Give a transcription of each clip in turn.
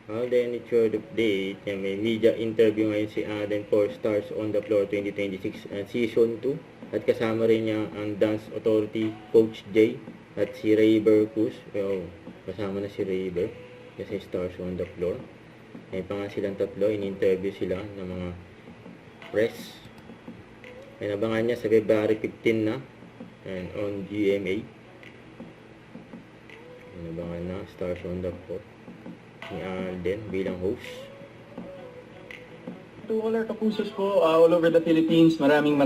Then it's your update. Yan, may media interview ngayon si Alden for Stars on the Floor 2026 Season 2. At kasama rin niya ang Dance Authority Coach Jay at si Rayber Cruz. Kasama na si Rayber kasi Stars on the Floor. May pa nga silang tatlo. In-interview sila ng mga press. May nabangan niya sa February 15 na. And on GMA. May nabangan na Stars on the Floor ni Alden bilang host. To all our kapusos po all over the Philippines, maraming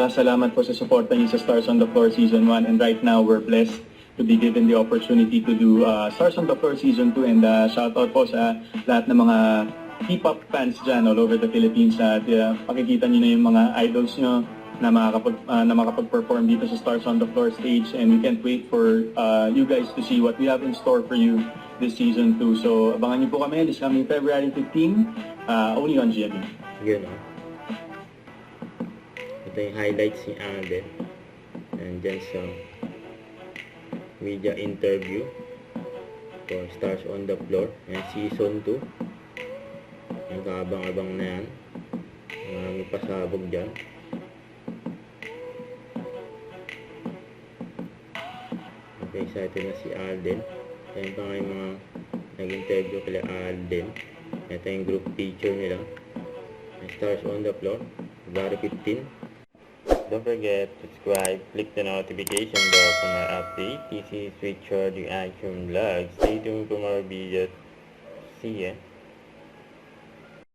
salamat po sa suporta niyo sa Stars on the Floor Season 1, and right now we're blessed to be given the opportunity to do Stars on the Floor Season 2, and shout out po sa lahat ng mga K-pop fans dyan all over the Philippines at pakikita niyo na yung mga idols niyo na makakapag-perform dito sa Stars on the Floor stage, and we can't wait for you guys to see what we have in store for you this season 2. So abangan niyo po kami this coming February 15, only on GMA. Yun ito yung highlights ni Alden. And dyan sa media interview for Stars on the Floor and Season 2. Yung kaabang-abang na yan. Marami pasabog dyan. Okay, excited na si Alden. Ayan pa nga yung mga nag-interview kila Alden. Ito yung group picture nila. Stars on the Floor, February 15. Don't forget to subscribe, click the notification bell for my update. This is Richard, yung Action Vlog. Stay tuned for more videos. See ya.